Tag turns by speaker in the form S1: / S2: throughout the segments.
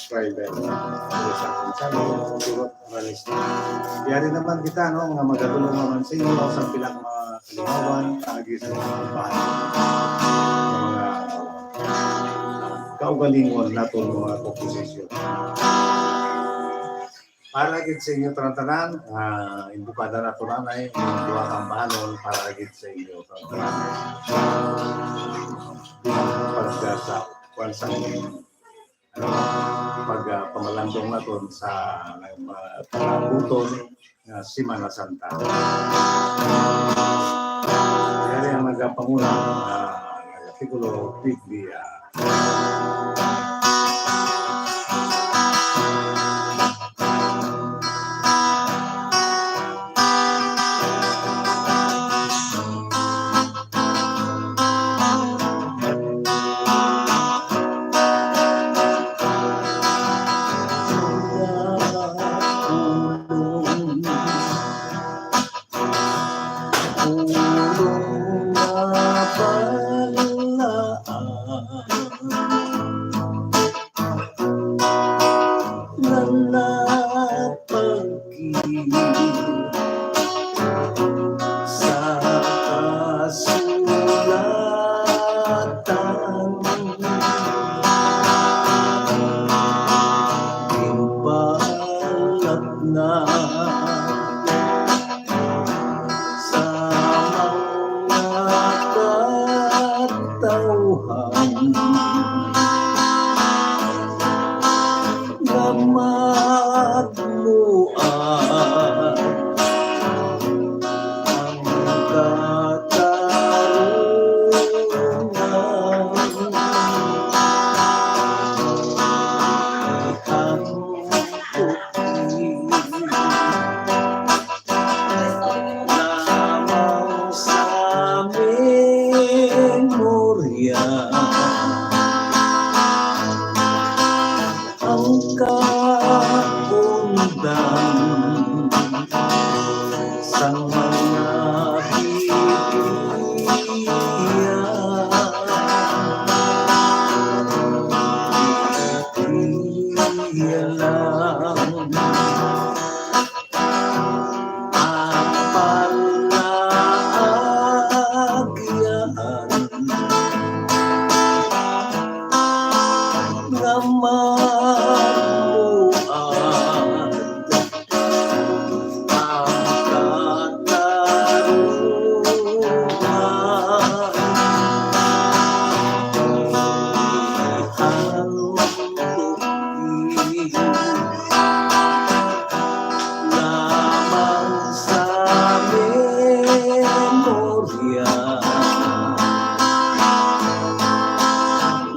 S1: subscriber sa aking channel, Durot Morales. Yari naman kita, no, mga magatulong naman sa inyo sa pilang mga kalimawan, tagi sa mga bahay, mga kaugalingon nato mga komposisyon. Para gid sa inyo tanan, imbukada na ito nanay, duha kang bahanon para gid sa inyo tanan. Pagkasa, sa pagpamalandong naton sa pagbuton nga Semana Santa. Kaya ang nagpangunang artikulo Biblia.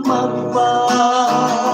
S2: Magbasa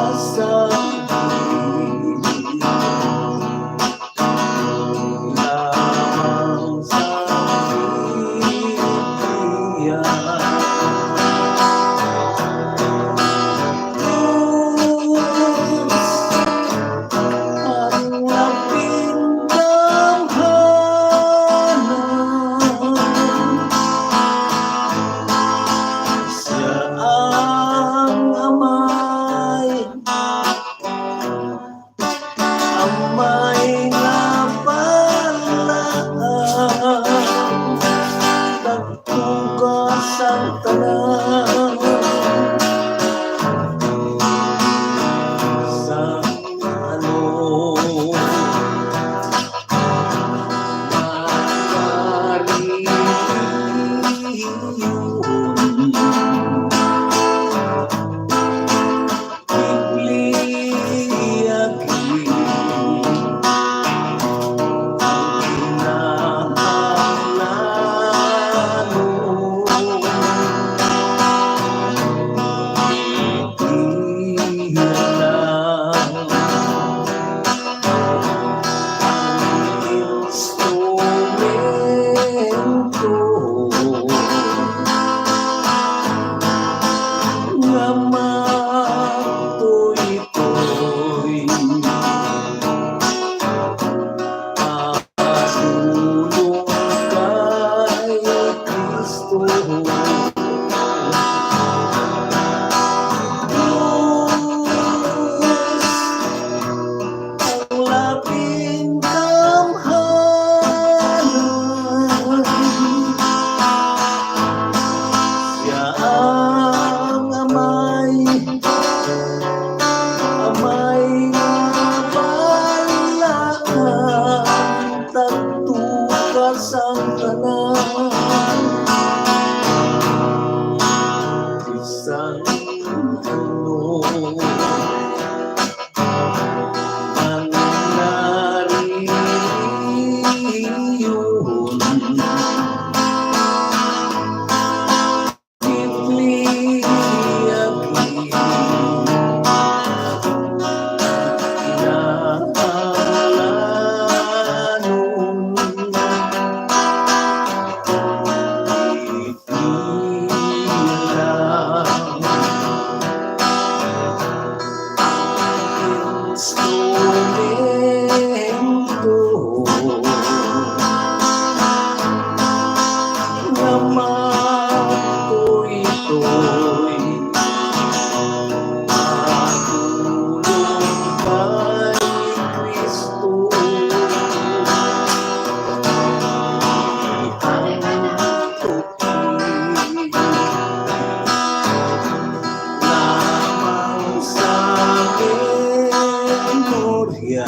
S2: memorya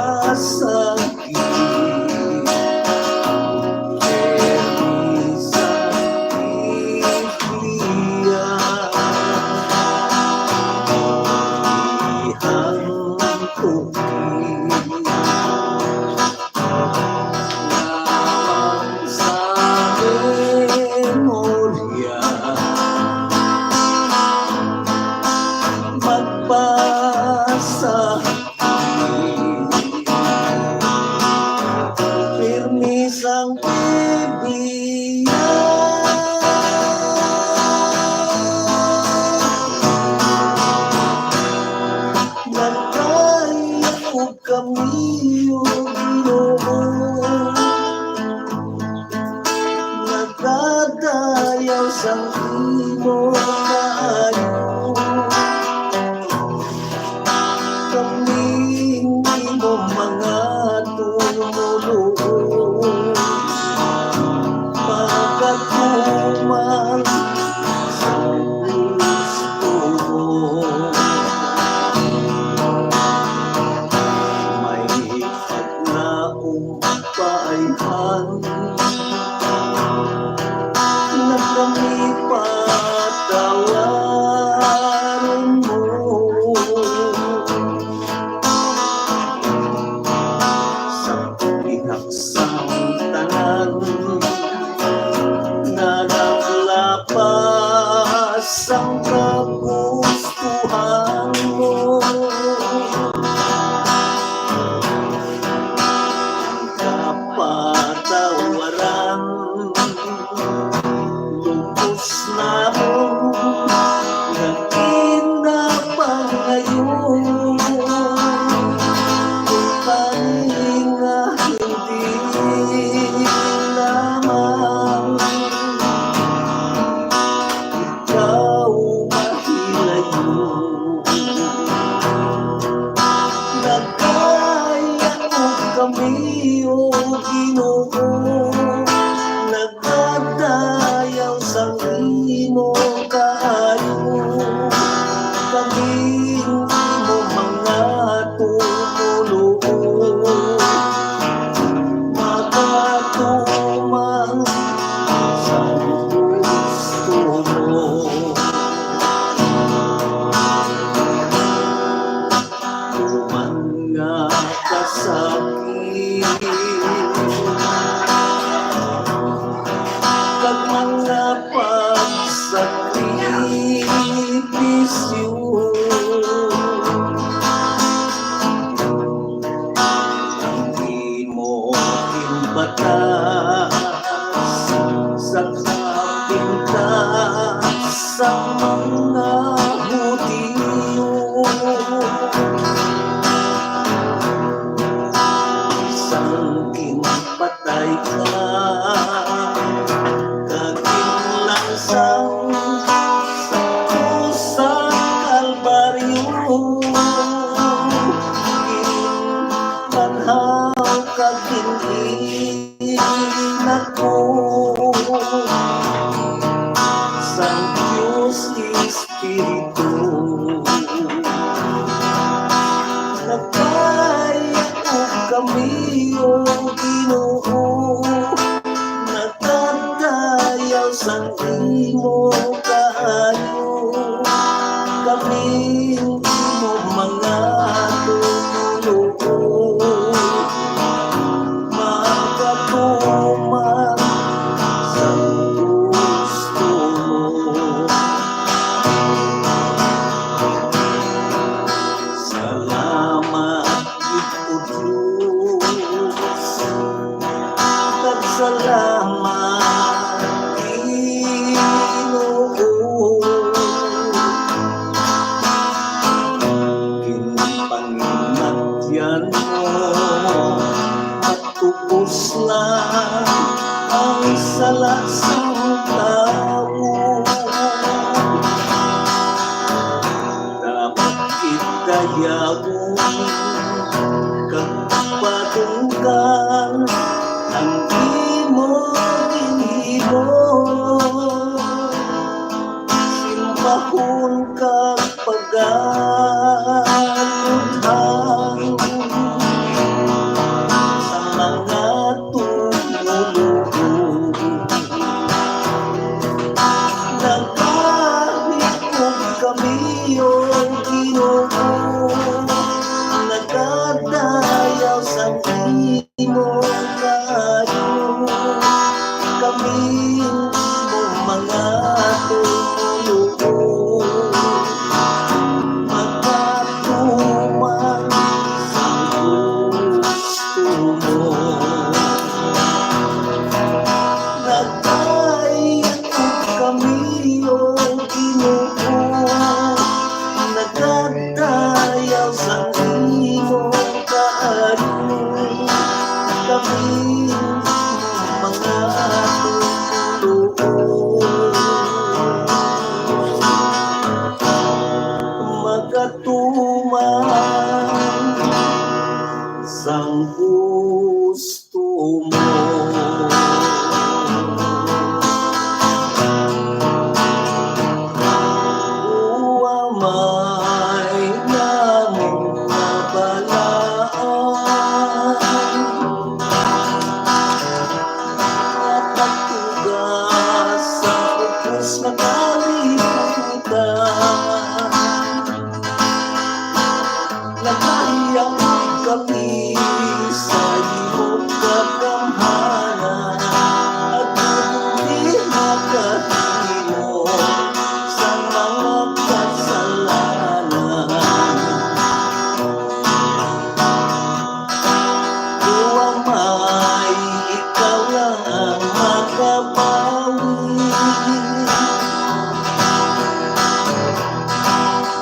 S2: magpasagi sa Biblia ihang tuwing lamang sa memorya magpasagi permis ang Biblia nagkaya ko kami o Ginoo nagdadayaw sa imo kaayo kaming imo mga tumulong magkatuman sa gusto mo may paglaong paayhan na kami patawarin mo sa pinaksang tanan na naglapas ang kagustuhan mo kapatawaran lubos na mong nagkinapang ngayon kung pahinga hindi lamang ikaw mahilayo nagkaya ko kami o Ginoo nagdadayaw sa imo kaayo kaming imo mga tumulong magkatuman sa gusto mo tuman nga kasakit kag mga pagsakripisyo hindi mo imbatas sa kapintas sa mga Hudyo isang kinpatay ka kaginlansang sa kusang Kalbaryo ginbanhaw kaginhinat mo sa Diyos Espiritu nagkaya ko kami o Ginoo nagdadayaw sa imo kaayo kaming imo mga tumulong magkatuman sa gusto mo salamat o Diyos salamat Ginoo Mas makalimutan Nagayang kami sa iyong kagamhanan At hindi makahimo sa mga kasalanan Kung may ikaw lang ang makabawi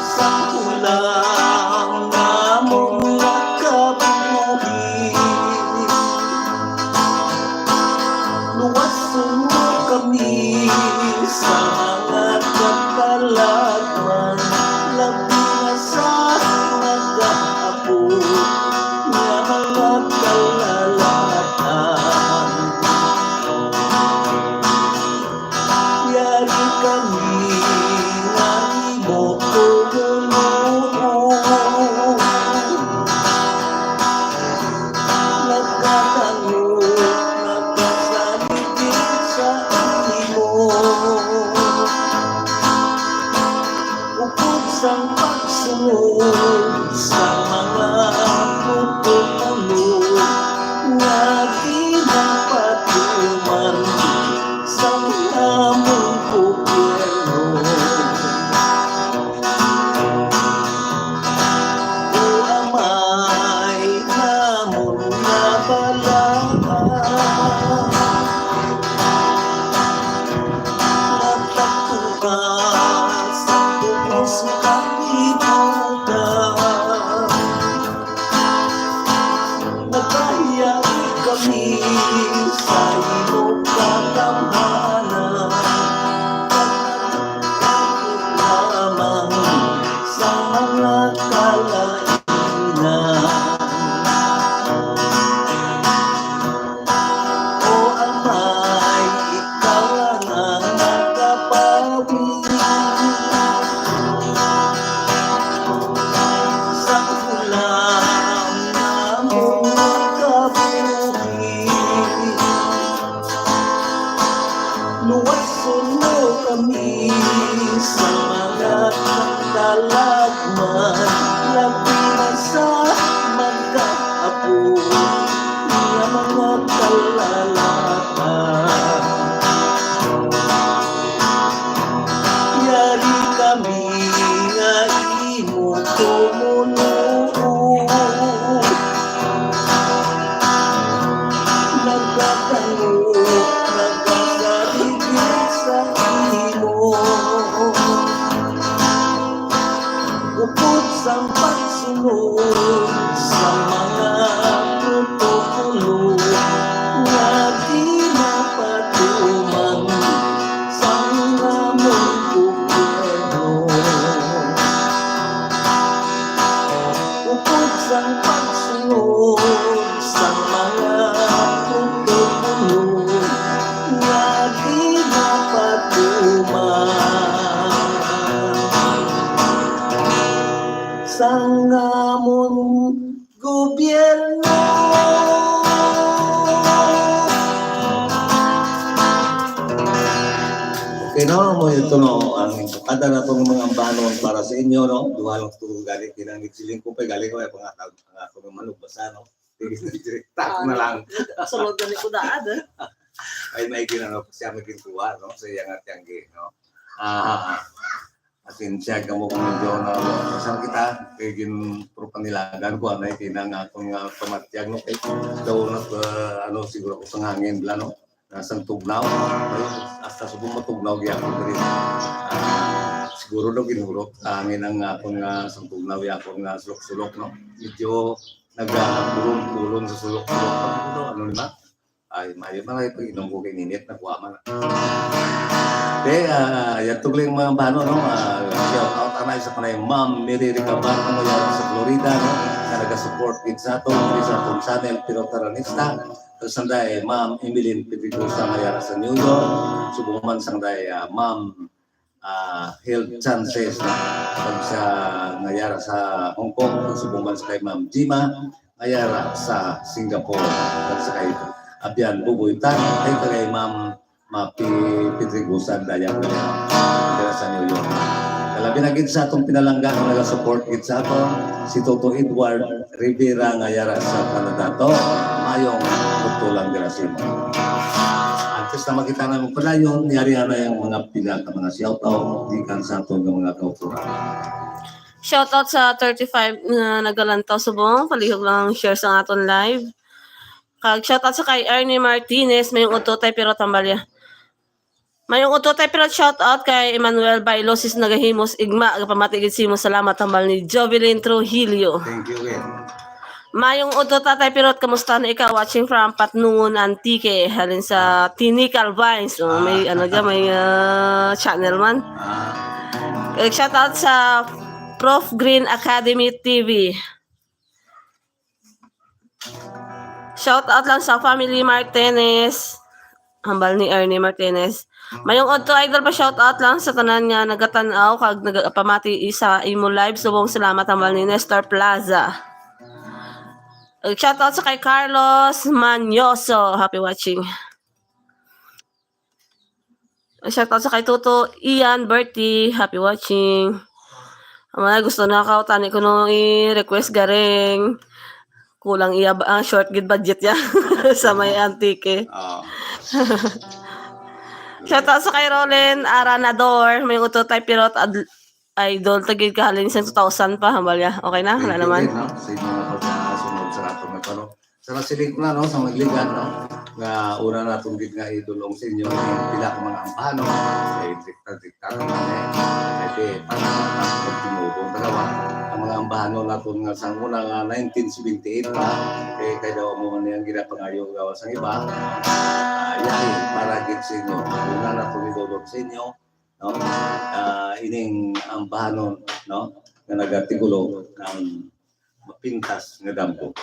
S2: Sa kulang namong nakabuhi Luwason mo kami sa mga kapalagman Labi na sa nag-aabot na mga kalalatan Yari kami nga imo tumulong Nagkatanong, nagkasaligid sa imo Upod sang pagsunod sa mga puto-pulo Nga pinapatuman sa among gobyerno O amay namon nga balaan Nagtagtukan sa tubos kalibutan Nagkahiyang kami sa iyong katamhanan Pagkakit lamang sa mga kalainan O amay ikaw lang ang nakapawi Sa kulang namong nakabuhi Luwason mo kami sa mga kalagman Labi na sa magkaapo na mga kalalatan Yari kami nga imo tumulong Nagkatanong, nagkasaligid sa imo Upod sang pagsunod sa mga protokulo Nga di mapatuman sa among gobyerno Upod sang pagsunod sa mga protokulo Nga di mapatuman sa among gobyerno Okay, no, mo ito no, ang kada na itong mga ambanon para sa inyo, no, duhalong ito galing kinangit siling ko pa, galing ko ay pangatag ako ng manok basa, no, direkta na lang,
S3: Sulod na ni Kudaan,
S2: ay may ginano siya magkintuwa, no, sa iyang at yanggi, no, asin siya kamo kung medyo na saan kita, kaya panilagan ko, anay kinang akong pamatyag, no, kaya daw na, ano, siguro ko sa hangin, bla, no, nasang tugnaw, hasta subong matugnaw gyapon diri. Siguro daw ginurot angin ang akong sang tugnaw gyapon nga sulok-sulok no. Medyo nagkulong sa sulok-sulok ano na. Ay mayo man ay pag inom ko kay ninit na kuha man. Yan tugling mga bano no. Shout out anay sa kanay Ma'am Mary Ricabar mo yan sa Florida no. Na naga-support din sa ato sa atong channel Pirotaranista. Sanday Ma'am Emeline Pedrigosa ngayara sa New York, subuman sanday Ma'am Health Chances sa ngayara sa Hong Kong, subuman sa kay Ma'am Jima ngayara sa Singapore, sa kay Abian Bubuy Tan, kay Ma'am mapitrigusan daya ko dira sa New York. Kalabi na gid sa atong pinalangga nga naga-support gid sa aton si Toto Edward Rivera nga yara sa Canada to. Mayong tutulang dira sa imo. Antes na makita namin pala yun, niyari na yung mga pinaka mga shoutout gikan sa atong mga kauturan.
S3: Shoutout sa 35 na nagalantaw subong. Palihog lang share sa aton live. Kag shoutout sa kay Ernie Martinez, mayong utotay pero tambalya. Mayong utotay pero shoutout kay Emmanuel Bailosis nagahimos igma agpamatigid simo salamat tambal ni Jovelyn Trujillo.
S2: Thank you again.
S3: Mayong utotay pero kamusta na ikaw watching from Patnungon Antique halin sa Tinical Vines. May ano dyan, may channel man. Shoutout sa Prof Green Academy TV. Shoutout lang sa Family Martinez. Hambal ni Ernie Martinez. Mayong Odto Idol pa shoutout lang sa tanan nga nagatanaw kag nagapamati isa imo live subong salamat hambal ni Nestor Plaza. Shoutout sa kay Carlos Manyoso. Happy watching. Shoutout sa kay Toto Ian Bertie. Happy watching. Mga gusto na ka tani ko no i-request garing kulang iya short gid budget ya sa may antique. Shoutout sa kay Rolen Aranador, may utotay pirot idol tagid ka halin sa 2000 pa hambal ya. Okay na? Wala naman.
S2: Sa inyo na pagkasunod sa atong nagtanong. Sa nasiling na, no, sa magligan, no, nga una na itong nga idulong sa inyo yung pila ng mga ampano, ay dikta-dikta naman Pwede, para pagtinubong dalawa. Ang mga ambahano na itong nga sa una nga 1978 pa, kaya daw mo man yung ginapangayo gawa sa iba. Yan, para git sa inyo. Una na itong idulong sa inyo, no, ining ambahano, no, nga nagatigulo ng mapintas nga dampo.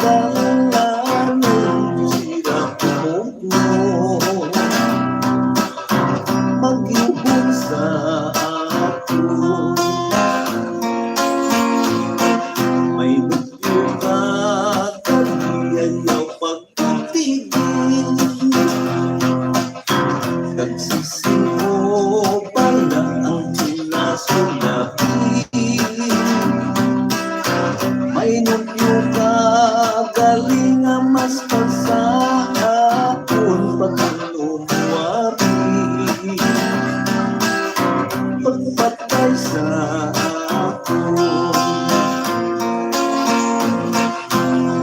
S4: Dalanganong sirap mo mag-ibig sa akin. May bagyo ka, kaniyayaw pagtitigil. Nagsising mo pala ang sinasulapi. May bagyo ka, galing ang mas pasahapon pagkalumapi. Pagpatay sa akin,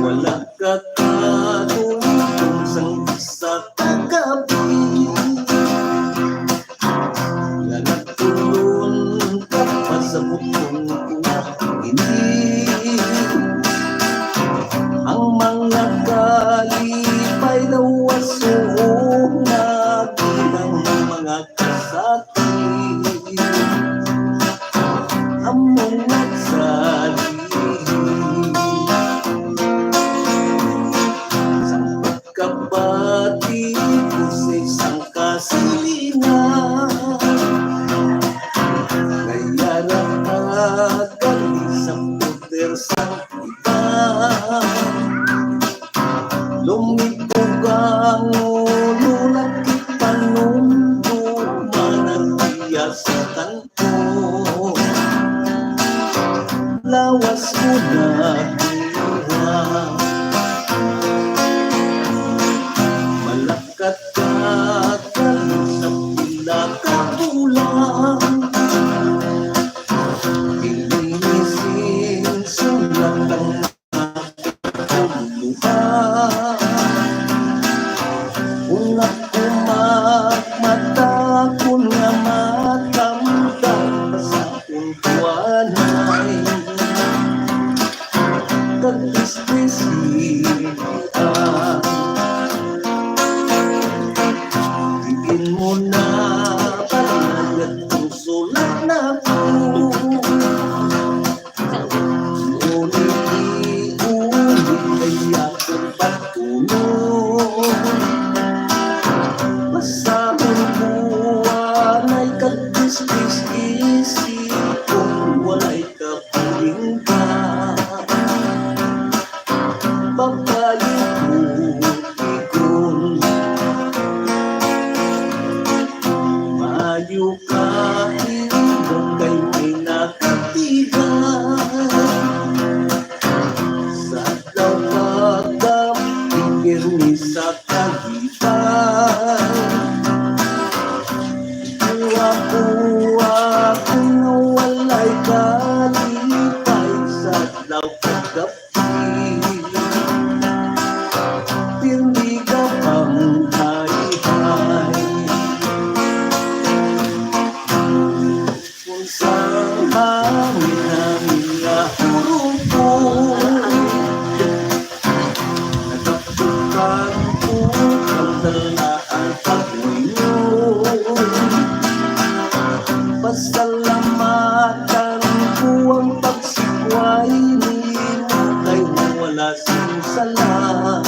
S4: wala ka katulong sang isa kagabi. Nanatulon ka pa sa butong ini. Ang mga kalipay na waso na ginang mga kasakit. Among nagsalihim sa pagkabati ko sa isang kasilingan. Kaya nakagali sa puter sa iban. Lumipog ang ulo, nakipanundo, managbiya sa kanto. Lawas mo na diwa, malakat ka kali sa pila kabulan. Ilinisin sulat ang nakakuluhan. Kung ako magmata, kung nga matamdan sa kuntuanay, kag-ispresihan. Tigin mo na palagat ang sulat na ko. Ulit-ulit kaya kung pagtulong. Masahol buwan ay kag-isip kung wala'y kapiling. Pagkayikot-ikot, maayo ka ilong kay may nakatigan. Sa daw pagkapigil ni sa kagitan. Kuha-kuha kung nawalay kalipay sa daw pagkapigil. Pirmi ka pang hay-hay. Kung saan hangin namin na urupon, nagkapukan ko ang dalaan pag-uyon. Pasalamatan ko ang pagsikway ni mo kay wala sing sala.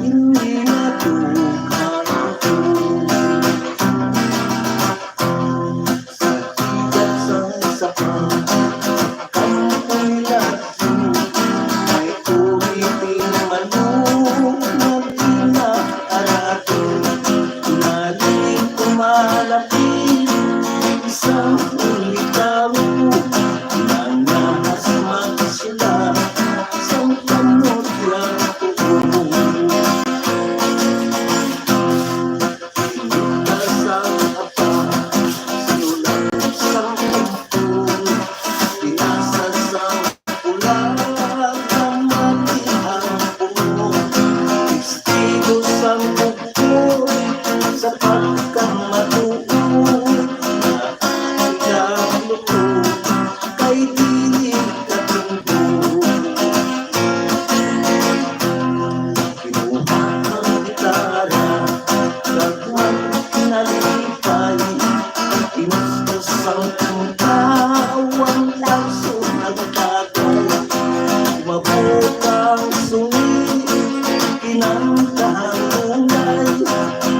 S4: Hindi natukan ko sa tigat sang sapang kampoy lagi. May uliting manok na pinakarating. Naling kumalapit isang ulitaw na nahasmak sila sa kamot utang suni kinantahan ngunay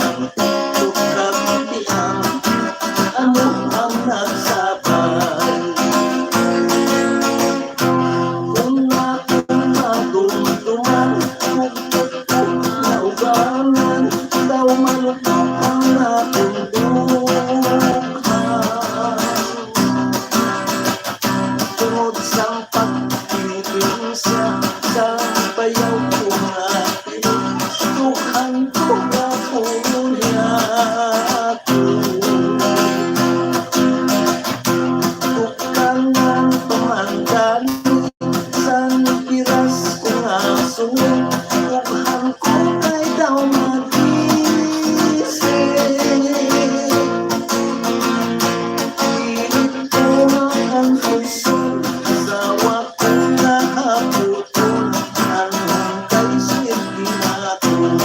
S4: ang tukap tiang ano ang nagsabay kung akong madumduman kung naugangan daw malupok ang aking duhan tungod sa pagpipinsa sa bayaw ko nga tuhan ko nga punya ko tukangan pamandan sa piras ko nga sunod tuhan ko kay daw magising pilit ko ang puso sa wakong nahaputon anong kay silbi natin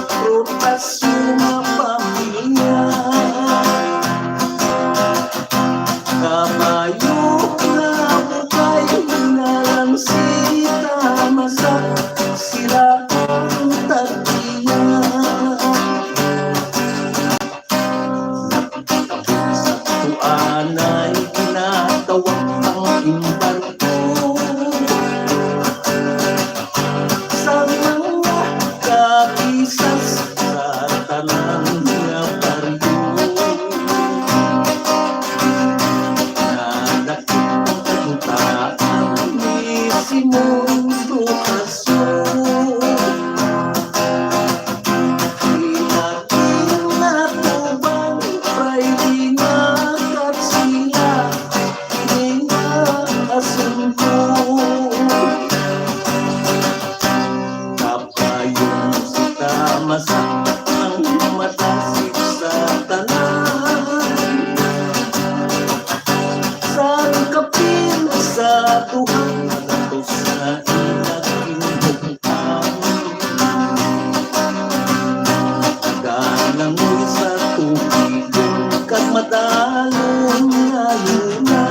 S4: prutas mga pamilya. Kabayo na bukay na lang sita masak, sila ang tagpiya. Sa tuan ay ginatawag ang imbarko sa mga kabisas sa tanang nga baryo. Simon Lucasio Inating na tubang Friday na katsila Hindi na asunto Kapayong sita masak ang matasik sa tanan Sa kapil sa Tuhan na inakinugtang Ganangoy sa tubig kag madalong nga luna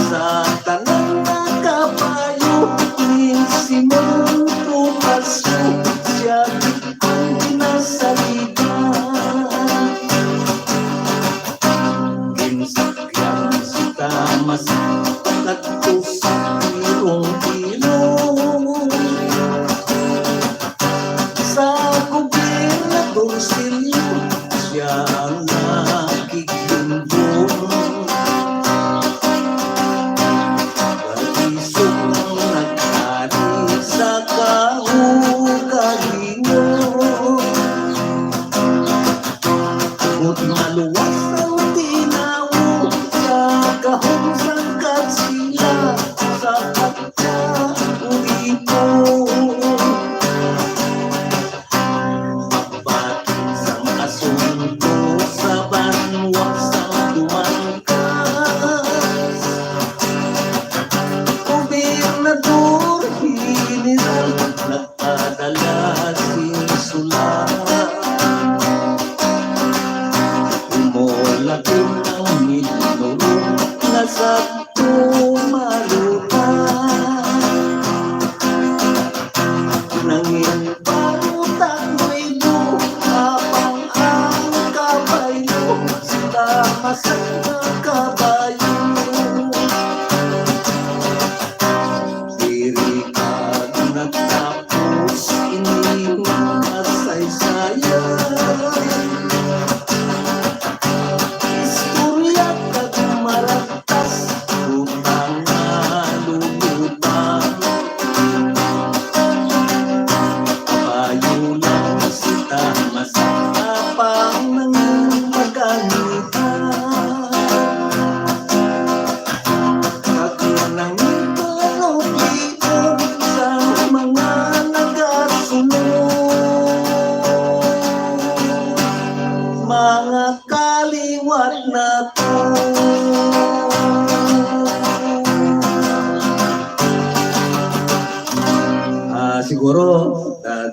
S4: Sa tanang nga kabayo ni Simon Lucasio siya ang ginasaligan Ginsakyan si Tamas Kadto sa ilong-ilong Sa gobernador Silio siya ang nakikimbong Pag-isok ng nag-ari sa kaugalingon Bukod maluwas ang tinawo sa kahong sangkat sila sa pagka-ulipon. Pagbating sang asunto sa banwag sang tumangkas. Gobernador General nagpadala sinsulat. Umulakin ang minulong na sa tumalutan Nangin parutak mo'y habang ang kabayo sila masak na kabayo Dirikad nagtapos iniwang kasaysayan Istorya kag maragtas utang na lulutan Kabayo lang sita masakapang ng maganitan Kag nanging panoplian sa mga nagasunod Mga kaliwat na to siguro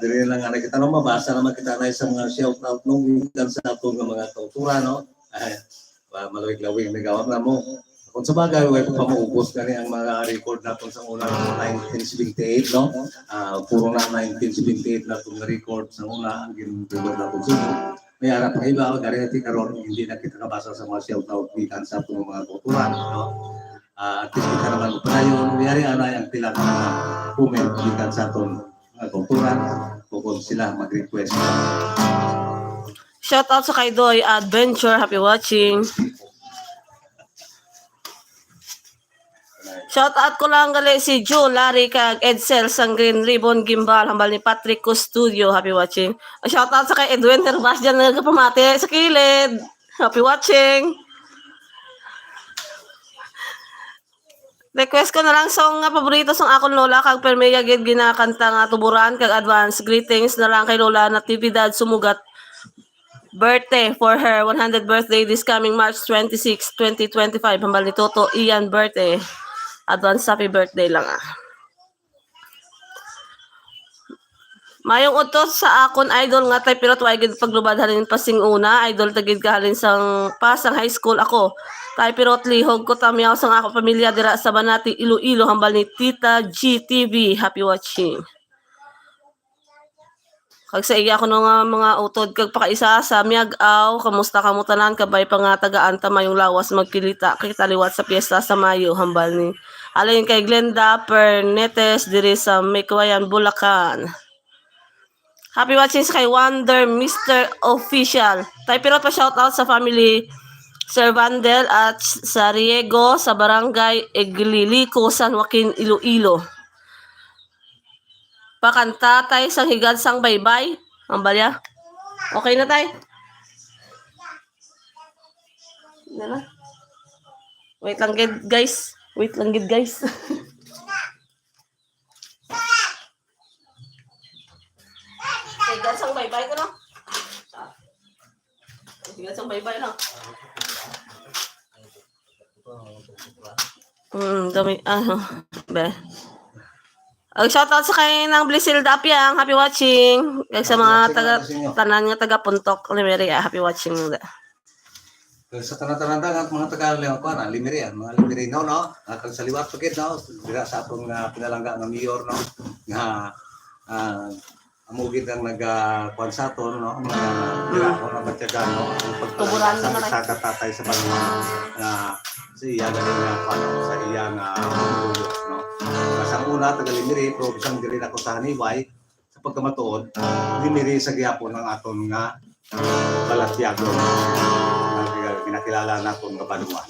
S4: dili lang nga kita no mabasa naman kita na sa mga shout out nung gikan sa ato nga mga kautura no ay malawig-lawig may gawat na mo kung sa bagay way pa maubos gani ang mga record naton sa una 1978 no puro na 1978 na tong record sa una ang ginrecord naton sa may arap pa iba gari ti karon hindi na kita kabasa sa mga shout out gikan sa ato mga kautura no at least kita naman panayon niyari ana ang pila ka comment gikan sa aton mga kultura kung sila mag-request.
S3: Shout out sa kay Doy Adventure. Happy watching. Shout out ko lang gali si Joe, Larry, kag Edsel sang Green Ribbon Gimbal, hambal ni Patrick Custodio. Happy watching. Shout out sa kay Edwin Herbas dyan nagpamati sa kilid. Happy watching. Request ko na lang song nga paborito song akong lola kag permeya gid ginakanta nga tuburan kag advance greetings na lang kay Lola Natividad Sumugat birthday for her 100th birthday this coming March 26, 2025. Hambal ni Toto Ian birthday. Advance happy birthday lang Mayong utot sa akon idol nga tay pero tuway gid paglubad halin pasing una idol tagid ka halin sang pasang high school ako. Tay pero lihog ko tamiyaw sang ako pamilya dira sa Banati Iloilo hambal ni Tita GTV. Happy watching. Kag sa iya ko no nga mga utod kag pakaisa sa miag-aw kamusta kamo tanan kabay pa nga tagaan ta mayong lawas magkilita kita liwat sa piyesta sa Mayo hambal ni alin kay Glenda Pernetes diri sa Mekwayan Bulacan. Happy watching kay Wonder Mr. Official. Tayo pirot pa shoutout sa family Sir Vandel at sa Riego sa Barangay Eglilico, San Joaquin, Iloilo. Pakanta tayo sang higad sang baybay. Ang balya. Okay na tayo. Dala. Wait lang gid guys. Wait lang gid guys. Higad sang baybay ko no. Higad sang baybay lang. Dami, be. Shoutout sa kay ng Blisilda Apiang, happy watching. Kag sa mga taga tanan nga taga Puntok, Limeria, happy watching nila.
S4: Sa tanan-tanan at mga taga-Leon ko na Limerian, mga Limerino no, kag sa liwat pagit no, dira sa atong pinalangga nga mayor no, nga amugid ang nagkwansaton no, dira ako na matyagan no,
S3: Tuburan na naman.
S1: Sa katatay sa Panginoon na sa iya sa iya nga ulog, no. Kasang una taga Limeri pero bisang diri ako sa Hanibay sa pagkamatuod Limeri sa gihapon ng aton nga Balatyago. Kinakilala naton nga Banuan.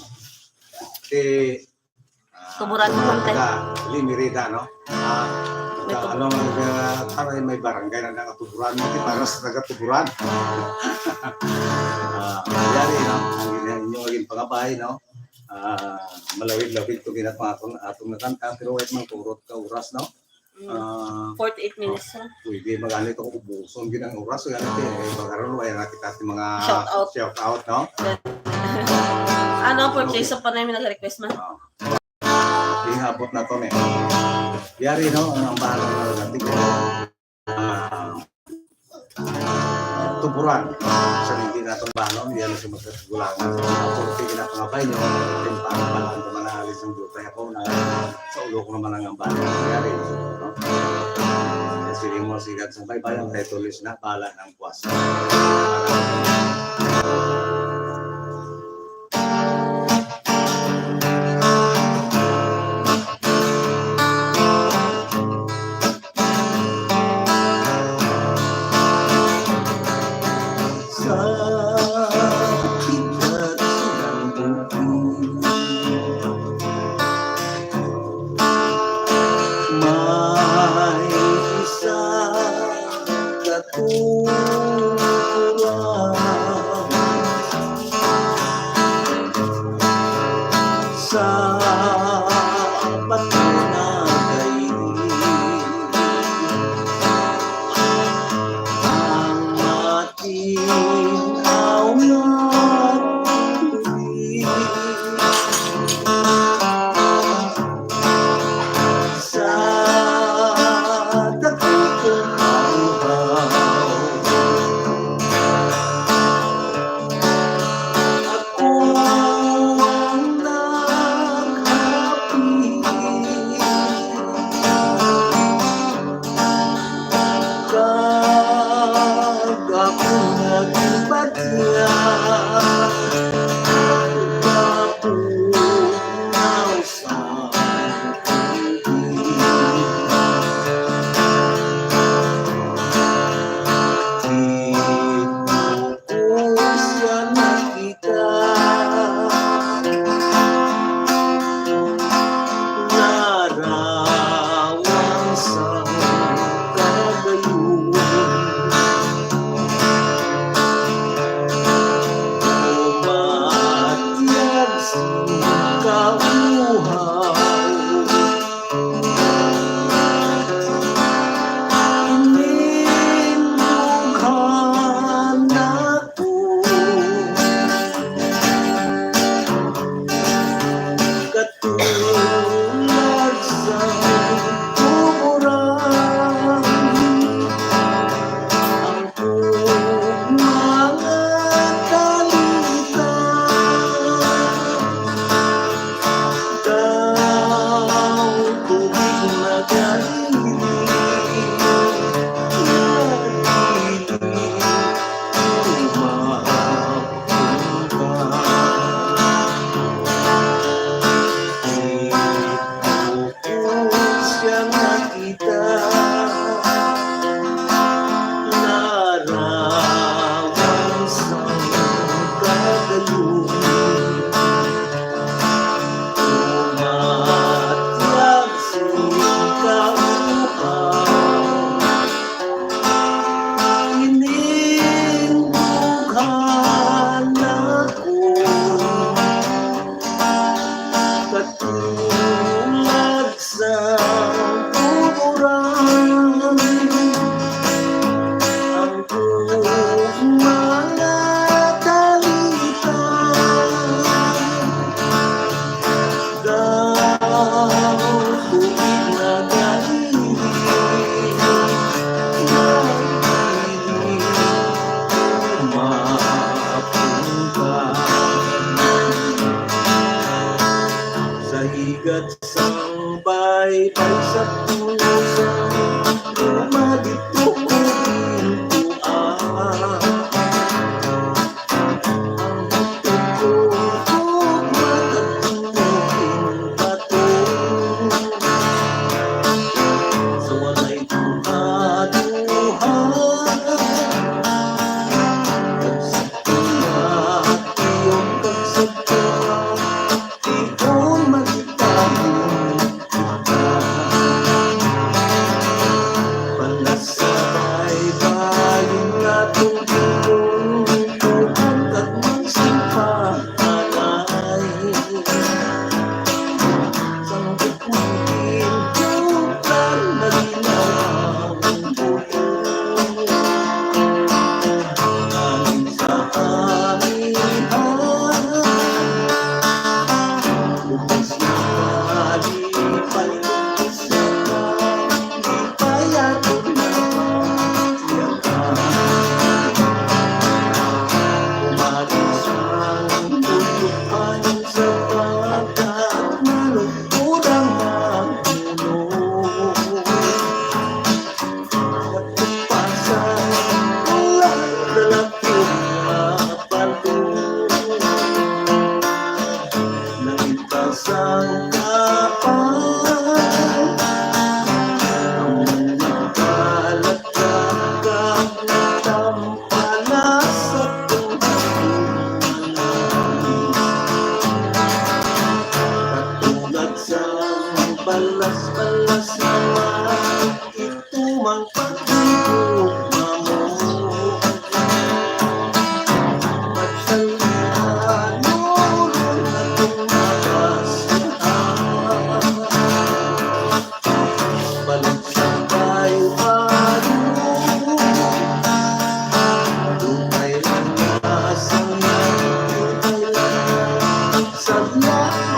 S3: Tuburan naman tayo.
S1: Limerida no. Ano taray may barangay na nakatuburan mo para sa taga-tuburan. Yari no, ang inyong pangabay no. Malawig-lawig to ginatong atong nakanta pero wait man kurot ka oras no.
S3: 48 minutes.
S1: Pwede maganit ako ubuson ginang oras so yan bagaron ay nakita si mga shout out no.
S3: Ano purchase pa namin nag-request man?
S1: Ihabot na to eh. Yari no ang bahala na natin ko. Tuburan sa hindi natin balon, hindi na siya magkatugulangan. Pwede ginapangabay nyo, yung pangbalaan ko man naalis ng dutay ako na sa ulo ko naman ang balon. Yari no? Kasi mo sigat sa baybay ang titulis na pala ng puwas.
S4: ang pagdigugma mo. Magsaliano ron atong nabasihan. Balik sa tayo tunay lang asang tunay lang salamat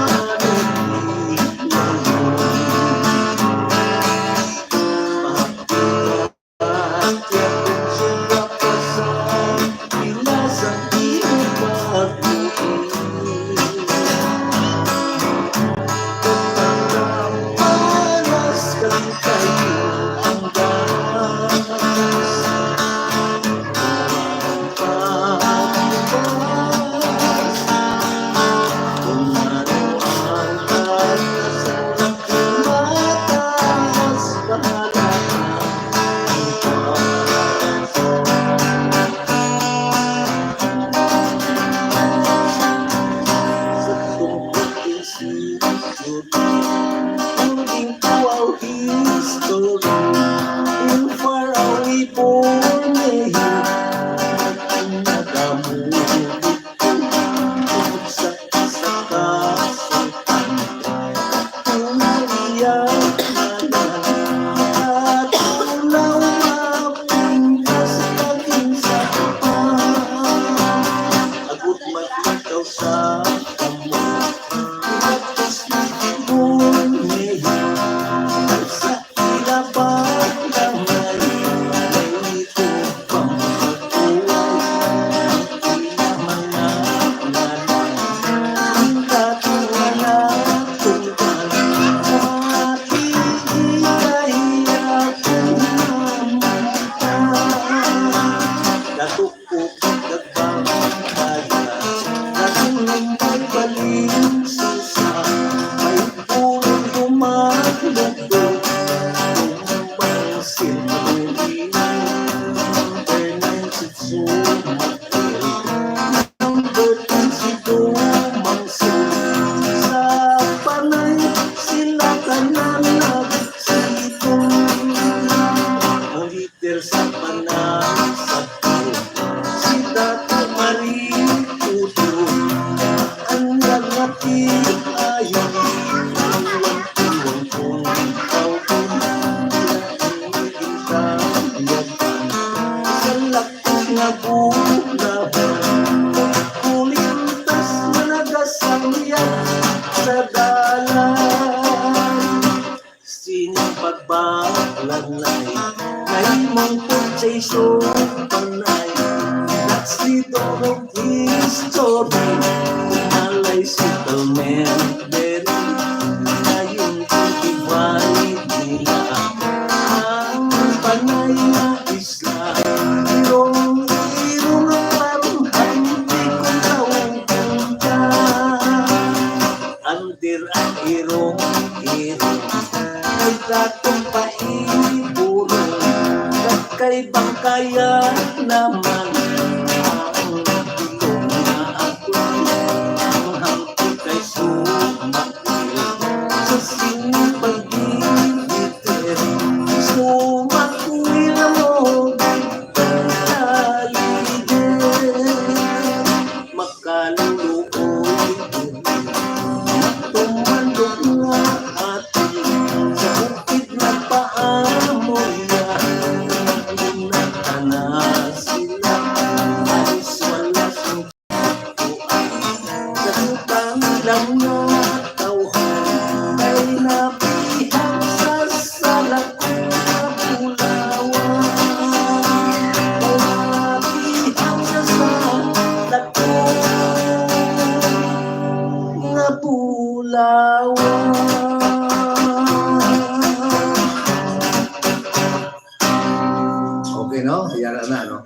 S4: Okay, no? Yan na, no?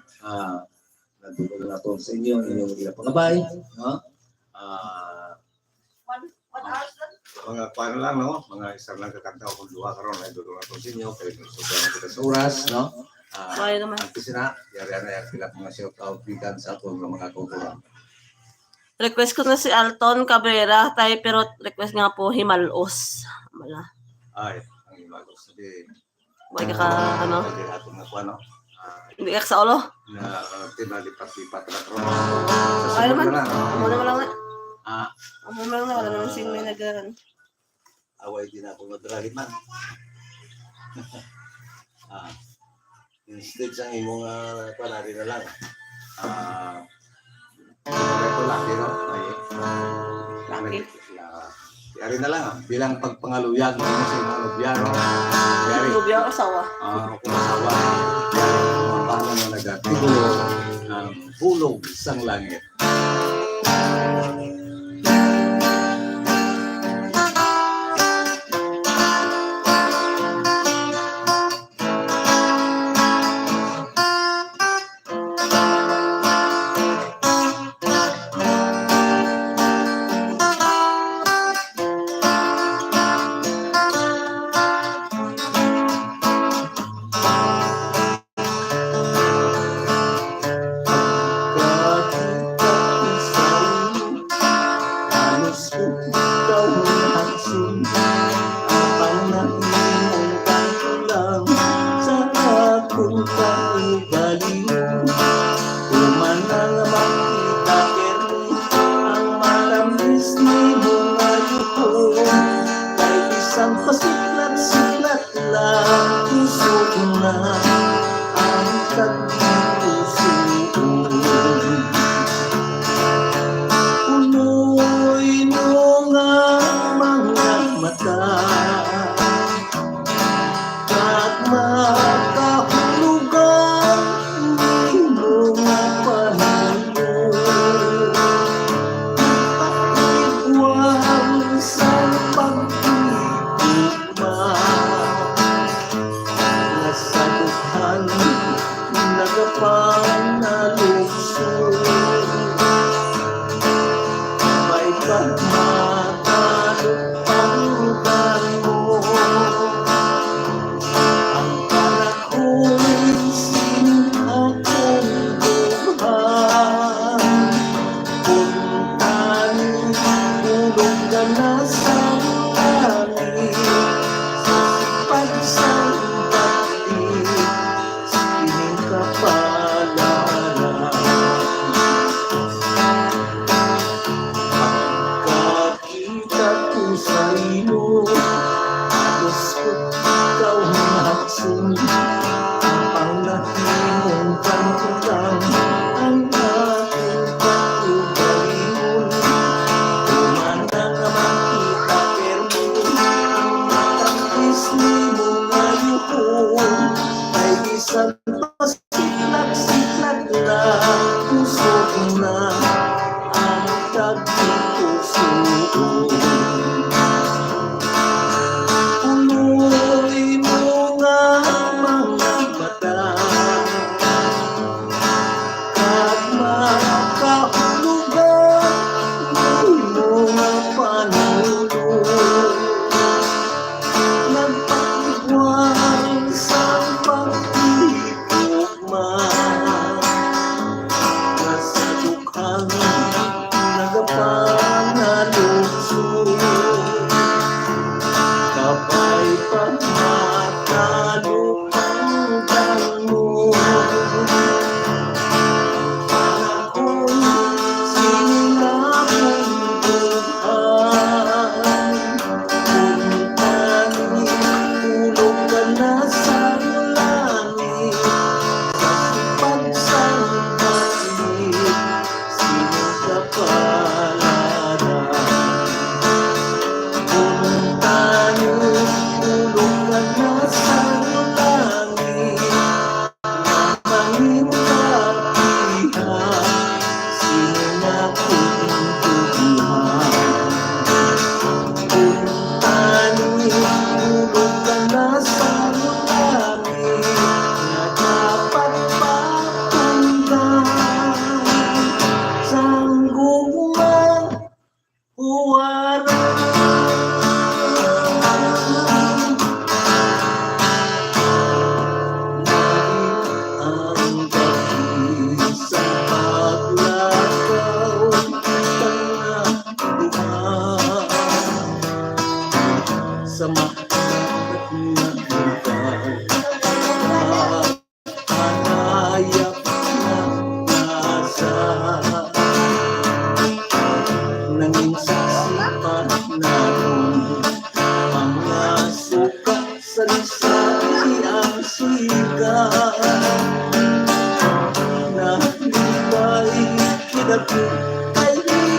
S4: Natulog na ito sa inyo, inyong ilapagabay, no?
S1: Mga paano lang, no? Mga isang lang kakanta o kung duha karon ay dudong na ito sa inyo. Kaya sobrang kita sa oras, no?
S3: Kaya naman.
S1: Ang pisina, yari na yung pilat mga shout-out bigan sa atong mga kultura.
S3: Request ko na si Alton Cabrera, tayo pero request nga po Himalos. Wala.
S1: Ay, ang ibago sabihin.
S3: Huwag ka ano,
S2: Hindi natin na kuha, no?
S3: hindi ka sa ulo.
S2: Na tinalipat-lipat na ron.
S3: Ay naman,
S2: na, no?
S3: amo naman lang na.
S2: Ah,
S3: Amo naman lang na, wala naman sing may nagaran.
S2: away din ako madragit man. Instead sa imong panari na lang. Ito laki, no?
S3: Laki.
S2: Yari na lang, bilang pagpangaluyag mo sa imong lubyano. Yari,
S3: Lubiya o asawa.
S2: kung asawa, yari kung paano na nagatigo ng hulog sang langit.
S4: Pasiklat-siklat lang puso ko na ang tagpuso ko. Punoy mo nga mga mata at makahulugan di mo nga panalo. Pag-iwan sa nasagutan, nagapanalukso. May pagmatalupan mo. Ang panako'y sinakong buhan. Puntanin, tulog ka na sa langit. Pagkakita ko sa iyo, halos ikaw naksun. Ang panglaki mong kantulang ang aking pagkugalingon. Kumana ka makita permo ang matangkis ni mong ayukon. Ay isang pasiklat-siklat na puso ko na ang tagpuso ko. Punoy mo nga mga mata at makahulugan di mo nga panulo. Nagpakiguan sa pag-ibig Naglibay kinako kay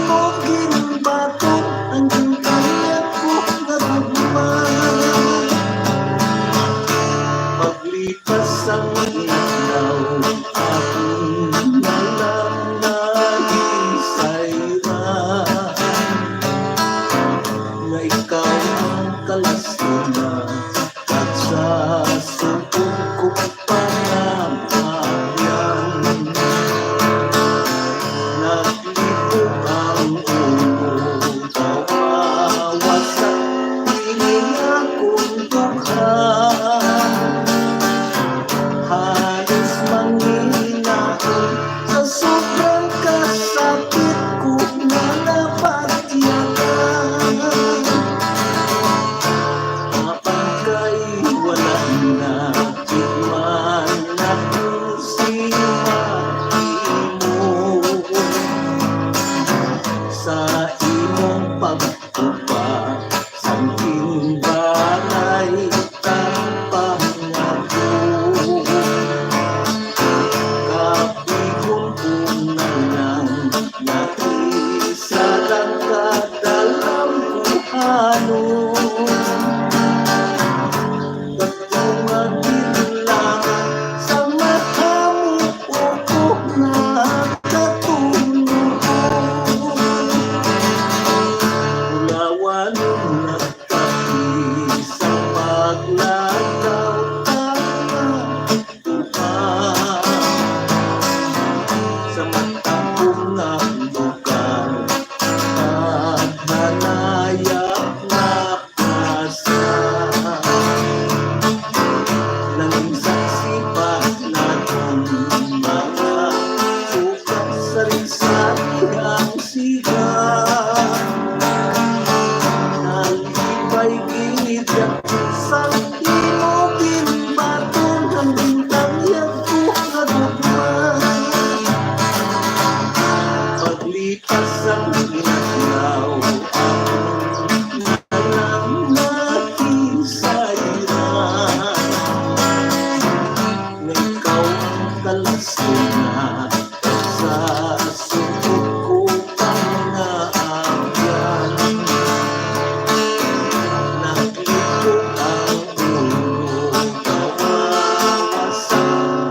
S4: mo ginbato ang kanya ko nagugman. Paglipas ang ilaw akong nalang naisayran na ikaw ang kalasuna at sa sukong ko panamayan. Naglipog ang ulo, kawawa sa piling akong dukha. Halos manghihinahon sa sobrang kasakit ko na napagtiyagan. Habang kay wala na tikman na kung mo sa imong pagtupa sang timbalay tapang ako. Kapigong unang naisa lang kadalang buhanon. Katungan bilangan sa mahamo ko na katulog. Ulawanon nagtahi sa paglakaw sa matapong nandukan at hanayak na pasa. Nanging saksi pa natin mga sukat sari-sari ang sigang. Nalipay ginidya sa imo ginbaton ang bintang yan ko nagugman. Paglipas ang ilaw akong nalang naisayran na ikaw ang kalasuna sa sukot ko pangaagyan. Naglipog ang ulo, kawawa sa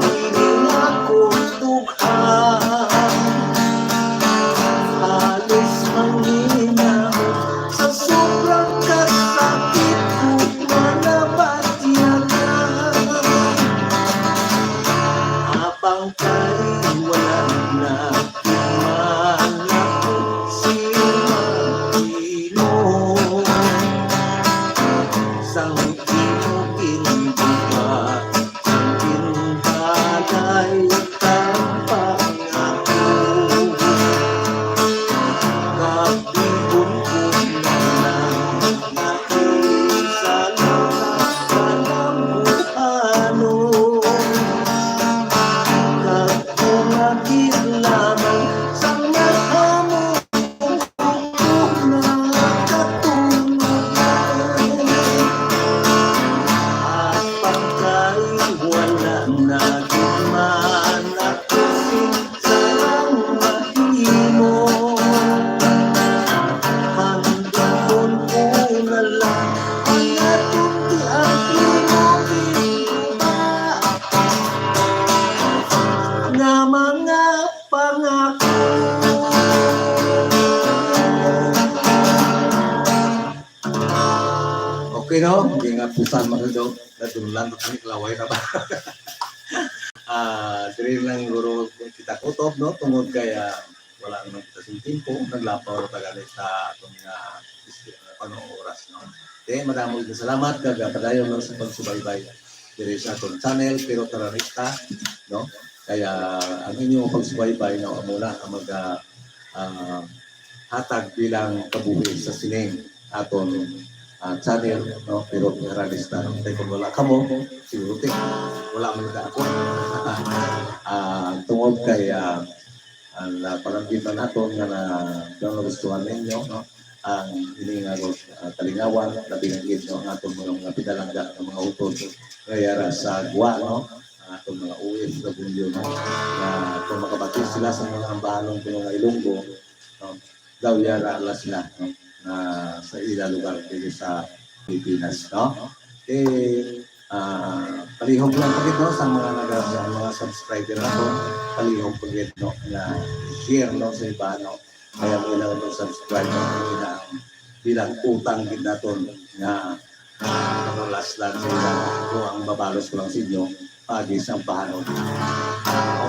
S4: piling akong dukha. Halos manghihinahon sa sobrang kasakit ko na napagtiyagan. Habang kay wala na tikman ako simahino sang imo ginbuka sang ginbalay tapang ako. Kapigong unang naisa lang kadalang buhanon. Katungan bilangan sa mahamo ko na katulungan. At pagkay wala na gitman ako sinsalang mahimo. Hanggang ko na lang ang atong tiapin nga mga pangako.
S2: Okay no? Hindi nga pusan magado. Nadulan at kami laway na ba? Diri lang guro kita kutob no? Tungod kaya wala naman kita sa tempo. Naglapaw na tagali sa atong oras no? Okay, maraming salamat kag padayon no, sa pagsubaybay diri sa atong channel pero Taranista no? Kaya ang inyong pagsubaybay no, mula ang hatag bilang kabuhi sa sining aton channel no, pero Taranista no? Kaya kung wala ka mo siguro wala mo na ako tungod kay ang parambitan nato nga nagustuhan ninyo no? Ang iningagos kalingawan na binanggit no, ang atong mga pidalangga ng mga utod kaya sa Gua no?
S4: Tabunyo, no? Na kung makabati sila sa mga ambahanong ng mga Ilonggo, no? Daw yara ala sila, no? Na sa ila lugar dito sa Pilipinas, no? Palihog lang pagit, no? Sa mga subscriber na to, palihog pagit, no? Na share, no? Sa iba, no? Kaya mo lang itong subscribe, no? Bilang utang din natin na last lang sa ila, no? Ang babalos ko lang sa inyo, pagis ang pahanon.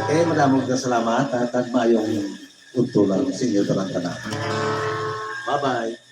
S4: Okay, maraming salamat at mayong untulan sa inyo tarantana. Bye-bye.